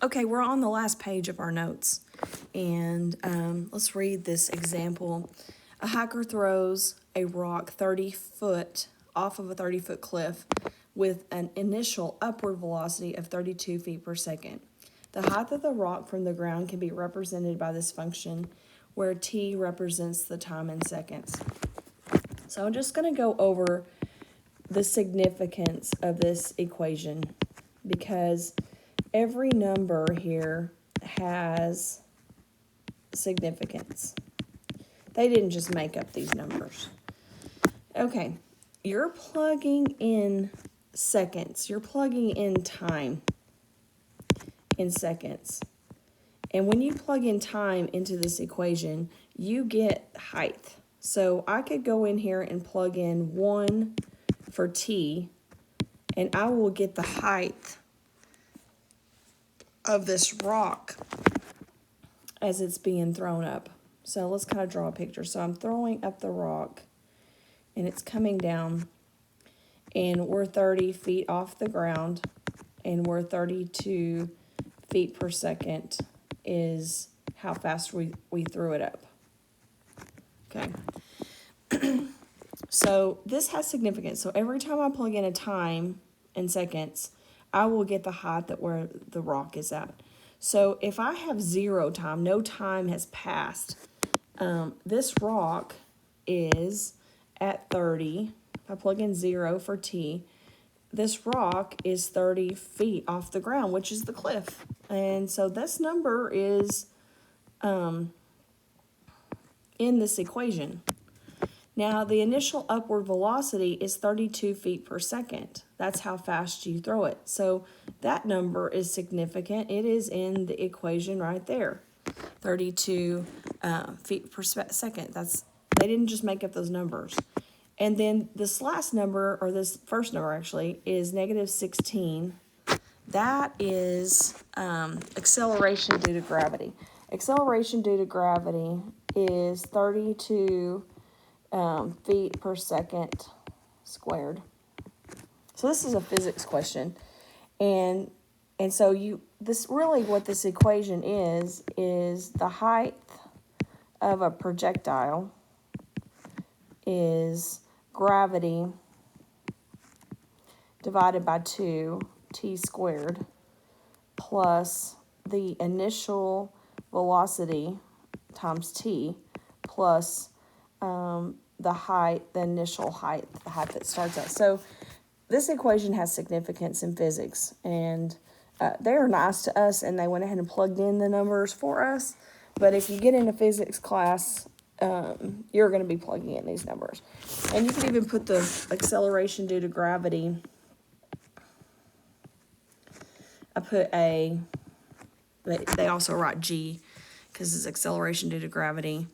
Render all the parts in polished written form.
Okay, we're on the last page of our notes, and let's read this example. A hiker throws a rock 30 foot off of a 30-foot cliff with an initial upward velocity of 32 feet per second. The height of the rock from the ground can be represented by this function, where t represents the time in seconds. So I'm just going to go over the significance of this equation, because every number here has significance. They didn't just make up these numbers. Okay, you're plugging in seconds. You're plugging in time in seconds. And when you plug in time into this equation, you get height. So I could go in here and plug in 1 for t, and I will get the height of this rock as it's being thrown up. So let's kind of draw a picture. So I'm throwing up the rock, and it's coming down, and we're 30 feet off the ground, and we're 32 feet per second is how fast we threw it up. Okay. So this has significance. So every time I plug in a time in seconds, I will get the height that where the rock is at. So if I have 0 time, no time has passed, this rock is at 30. If I plug in 0 for t, this rock is 30 feet off the ground, which is the cliff. And so this number is in this equation. Now, the initial upward velocity is 32 feet per second. That's how fast you throw it. So that number is significant. It is in the equation right there, 32 feet per second. They didn't just make up those numbers. And then this last number, or this first number actually, is negative 16. That is acceleration due to gravity. Acceleration due to gravity is 32 feet per second squared. So this is a physics question, and so what this equation is the height of a projectile is gravity divided by 2 t squared plus the initial velocity times t plus the height, the initial height, the height that starts at. So this equation has significance in physics, and they are nice to us, and they went ahead and plugged in the numbers for us. But if you get into physics class, you're going to be plugging in these numbers. And you can even put the acceleration due to gravity. I put A, but they also write G because it's acceleration due to gravity.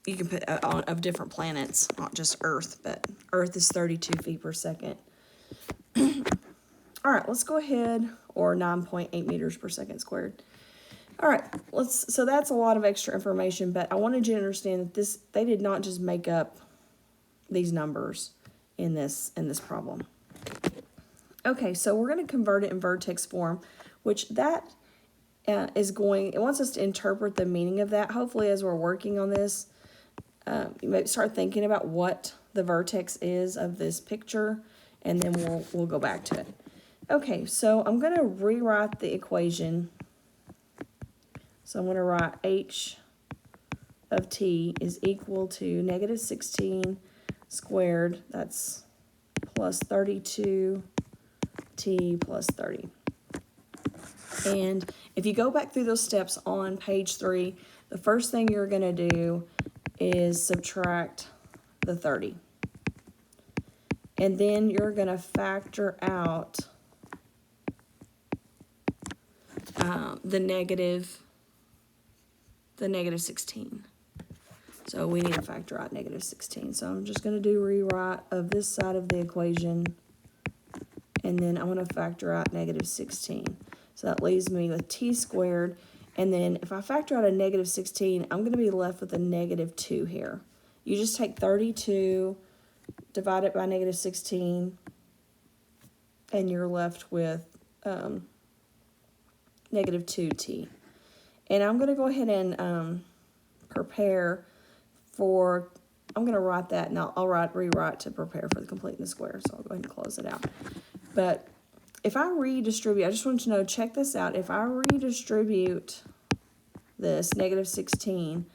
You can put of different planets, not just Earth, but Earth is 32 feet per second. All right, let's go ahead, or 9.8 meters per second squared. All right, so that's a lot of extra information, but I wanted you to understand that they did not just make up these numbers in this problem. Okay, so we're going to convert it in vertex form, which that it wants us to interpret the meaning of that. Hopefully, as we're working on this, you might start thinking about what the vertex is of this picture, and then we'll go back to it. Okay, so I'm going to rewrite the equation. So I'm going to write h of t is equal to negative 16 squared. That's plus 32 t plus 30. And if you go back through those steps on page 3, the first thing you're going to do is subtract the 30. And then you're going to factor out the negative 16. So we need to factor out negative 16. So I'm just going to do rewrite of this side of the equation, and then I'm going to factor out negative 16. So that leaves me with t squared. And then if I factor out a negative 16, I'm going to be left with a negative 2 here. You just take 32, divide it by negative 16, and you're left with negative 2t. And I'm going to go ahead and prepare for, I'm going to write that, and I'll rewrite to prepare for the completing the square. So I'll go ahead and close it out. But if I redistribute, I just want you to know, check this out. If I redistribute this, negative 16,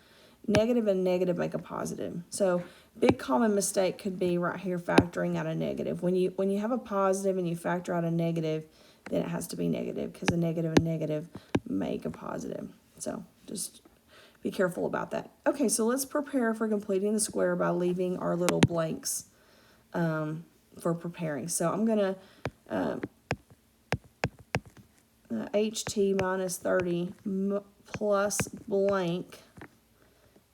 negative and negative make a positive. So big common mistake could be right here factoring out a negative. When you have a positive and you factor out a negative, then it has to be negative, because a negative and negative make a positive. So just be careful about that. Okay, so let's prepare for completing the square by leaving our little blanks for preparing. So I'm going to ht minus 30 plus blank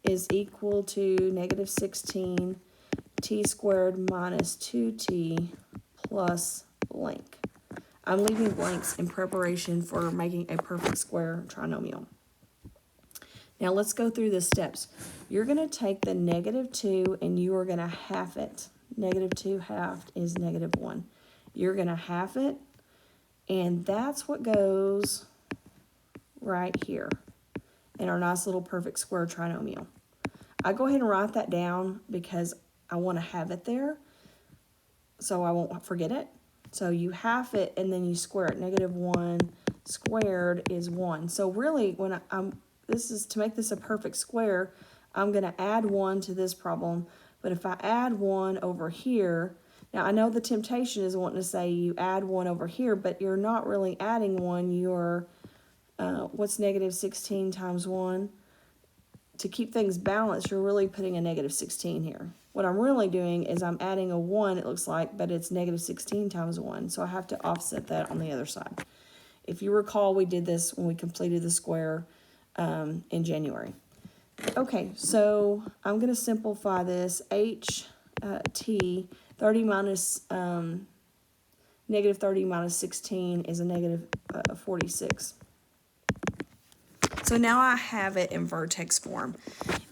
is equal to negative 16 t squared minus 2t plus blank. I'm leaving blanks in preparation for making a perfect square trinomial. Now let's go through the steps. You're going to take the negative 2 and you are going to half it. Negative 2 halved is negative 1. You're going to half it, and that's what goes right here in our nice little perfect square trinomial. I go ahead and write that down because I want to have it there so I won't forget it. So you half it and then you square it. Negative 1 squared is 1. So really, when this is to make this a perfect square, I'm going to add 1 to this problem. But if I add 1 over here, now I know the temptation is wanting to say you add 1 over here, but you're not really adding 1. You're, what's negative 16 times 1? To keep things balanced, you're really putting a negative 16 here. What I'm really doing is I'm adding a 1, it looks like, but it's negative 16 times 1. So I have to offset that on the other side. If you recall, we did this when we completed the square in January. Okay, so I'm going to simplify this. T 30 minus negative 30 minus 16 is a negative 46. So now I have it in vertex form.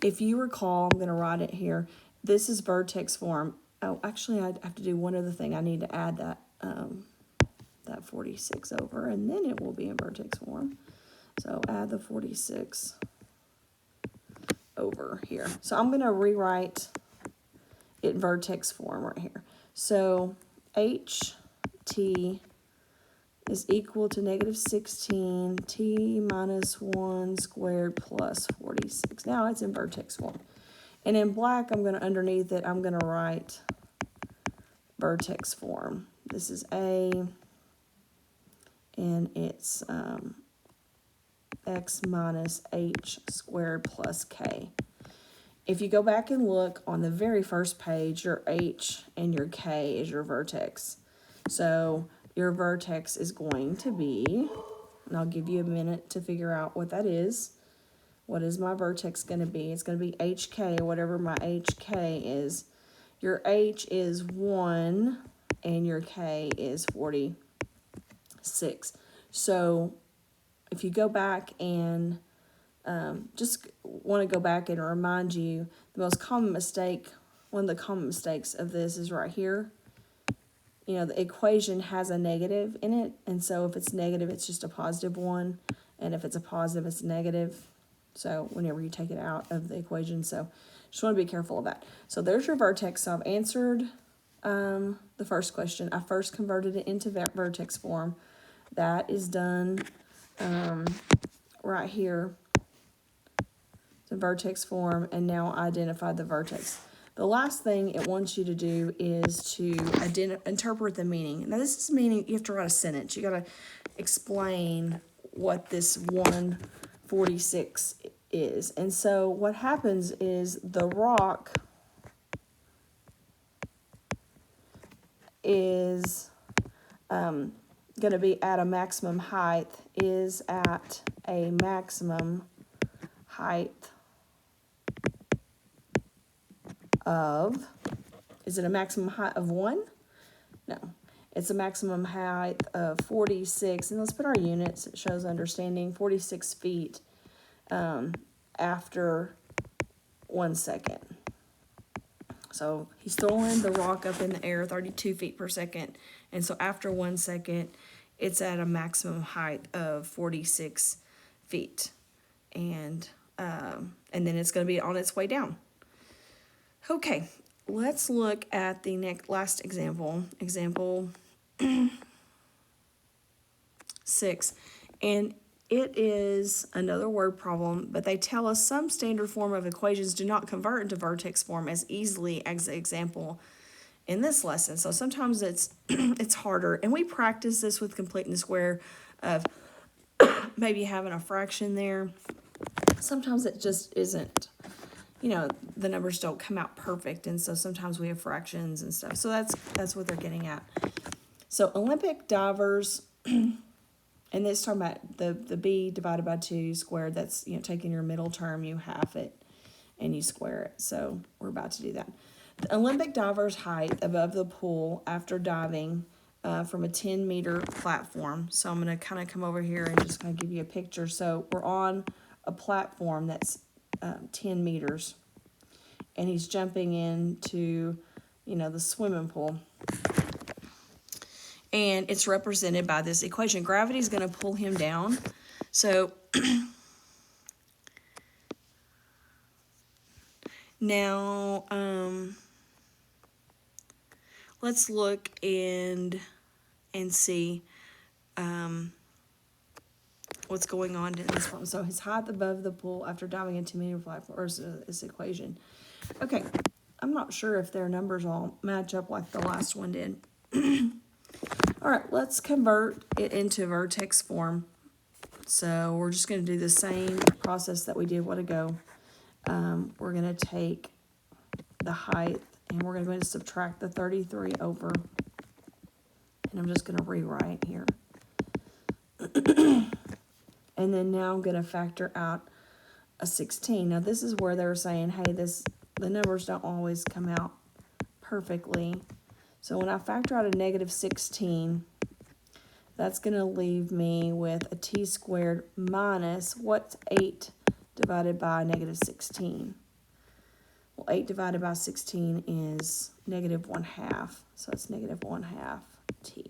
If you recall, I'm going to write it here. This is vertex form. Oh, actually, I have to do one other thing. I need to add that that 46 over, and then it will be in vertex form. So add the 46 over here. So I'm going to rewrite it in vertex form right here. So ht is equal to negative 16 t minus 1 squared plus 46. Now it's in vertex form. And in black, I'm going to, underneath it, I'm going to write vertex form. This is A, and it's x minus h squared plus k. If you go back and look on the very first page, your h and your k is your vertex. So your vertex is going to be, and I'll give you a minute to figure out what that is. What is my vertex going to be? It's going to be HK, whatever my HK is. Your H is 1 and your K is 46. So if you go back and just want to go back and remind you, the most common mistake, one of the common mistakes of this is right here. You know, the equation has a negative in it, and so if it's negative, it's just a positive 1, and if it's a positive, it's negative. So whenever you take it out of the equation, so just want to be careful of that. So there's your vertex. So I've answered the first question. I first converted it into vertex form. That is done right here. The vertex form, and now I identified the vertex. The last thing it wants you to do is to interpret the meaning. Now this is meaning, you have to write a sentence. You got to explain what this 146 is. And so what happens is the rock is going to be at a maximum height, is at a maximum height of, is it a maximum height of 1? No, it's a maximum height of 46, and let's put our units, it shows understanding, 46 feet after 1 second. So he's throwing the rock up in the air 32 feet per second. And so after 1 second, it's at a maximum height of 46 feet. And then it's going to be on its way down. Okay, let's look at the last example, example 6. And it is another word problem, but they tell us some standard form of equations do not convert into vertex form as easily as the example in this lesson. So sometimes it's it's harder. And we practice this with completing the square of maybe having a fraction there. Sometimes it just isn't, the numbers don't come out perfect. And so sometimes we have fractions and stuff. So that's what they're getting at. So Olympic divers, and it's talking about the b divided by 2 squared. That's, taking your middle term, you half it, and you square it. So we're about to do that. The Olympic diver's height above the pool after diving from a 10-meter platform. So I'm going to kind of come over here and just kind of give you a picture. So we're on a platform that's 10 meters. And he's jumping into, the swimming pool. And it's represented by this equation. Gravity is going to pull him down. So now let's look and see what's going on in this one. So his height above the pool after diving into meter platform, or this equation. Okay, I'm not sure if their numbers all match up like the last one did. All right, let's convert it into vertex form. So we're just going to do the same process that we did a while ago. We're going to take the height, and we're going to go ahead and subtract the 33 over. And I'm just going to rewrite here. And then now I'm going to factor out a 16. Now this is where they were saying, hey, the numbers don't always come out perfectly. So when I factor out a negative 16, that's going to leave me with a t squared minus, what's 8 divided by negative 16? Well, 8 divided by 16 is negative 1/2. So it's negative 1/2 t.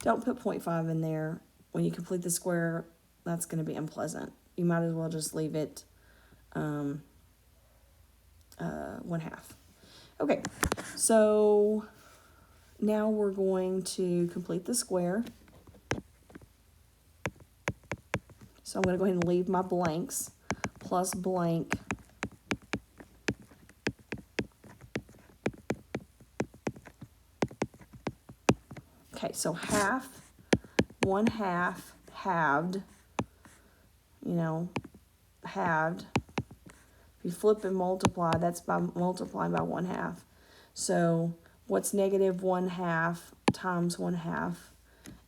Don't put 0.5 in there. When you complete the square, that's going to be unpleasant. You might as well just leave it 1/2. Okay, so now we're going to complete the square. So I'm going to go ahead and leave my blanks, plus blank. Okay, so half, 1/2, halved, halved. If you flip and multiply, that's by multiplying by 1/2. So what's negative 1/2 times 1/2?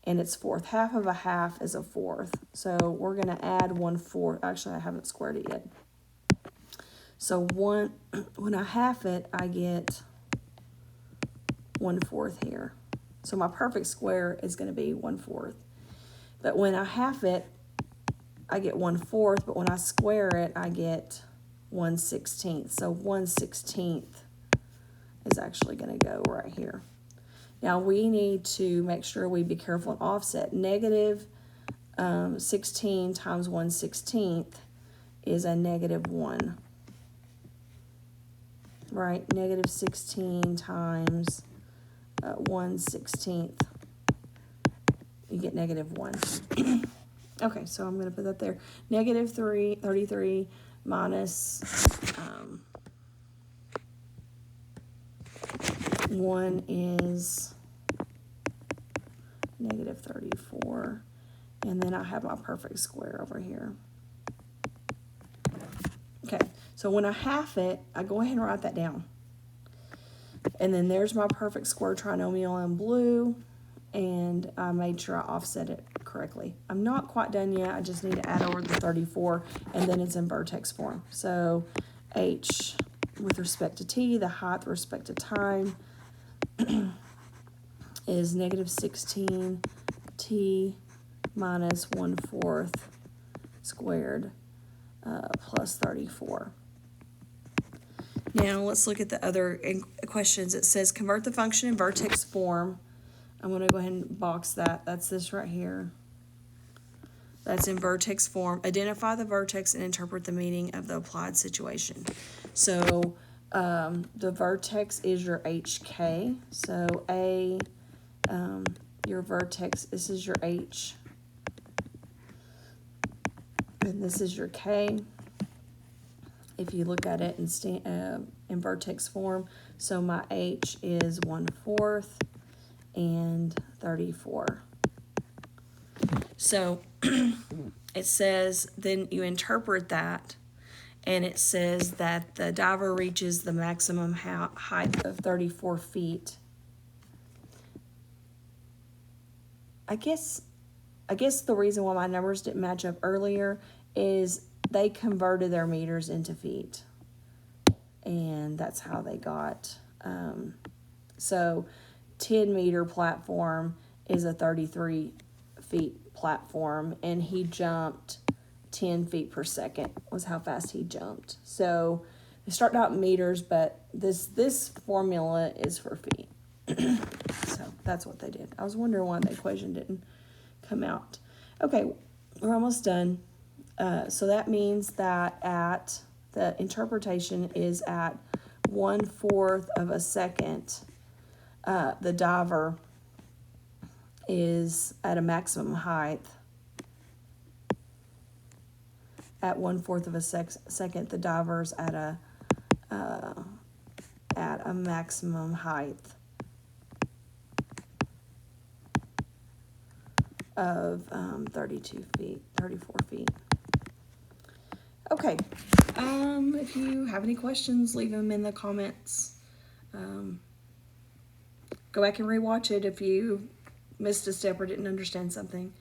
And it's fourth. Half of a half is a fourth. So we're going to add 1/4. Actually, I haven't squared it yet. So when I half it, I get 1/4 here. So my perfect square is going to be 1/4. But when I half it, I get 1/4. But when I square it, I get 1/16. So 1/16 is actually going to go right here. Now we need to make sure we be careful and offset. Negative 16 times 1/16 is a negative 1. Right? Negative 16 times 1/16. You get negative 1. Okay, so I'm going to put that there. Negative 33 minus 1 is negative 34. And then I have my perfect square over here. Okay, so when I half it, I go ahead and write that down. And then there's my perfect square trinomial in blue. And I made sure I offset it correctly. I'm not quite done yet. I just need to add over the 34. And then it's in vertex form. So h with respect to t, the height with respect to time, is negative 16 t minus 1/4 squared plus 34. Now let's look at the other questions. It says convert the function in vertex form. I'm going to go ahead and box that. That's this right here. That's in vertex form. Identify the vertex and interpret the meaning of the applied situation. So the vertex is your HK. So your vertex, this is your H. And this is your K. If you look at it in vertex form, so my H is 1/4 and 34. So it says, then you interpret that, and it says that the diver reaches the maximum height of 34 feet. I guess the reason why my numbers didn't match up earlier is they converted their meters into feet, and that's how they got. So 10-meter platform is a 33 feet platform, and he jumped 10 feet per second was how fast he jumped. So they started out in meters, but this formula is for feet. So that's what they did. I was wondering why the equation didn't come out. Okay, we're almost done. So that means that the interpretation is at 1/4 of a second. The diver is at a maximum height. At 1/4 of a second, the diver's at a maximum height of 34 feet. Okay. If you have any questions, leave them in the comments. Go back and rewatch it if you missed a step or didn't understand something.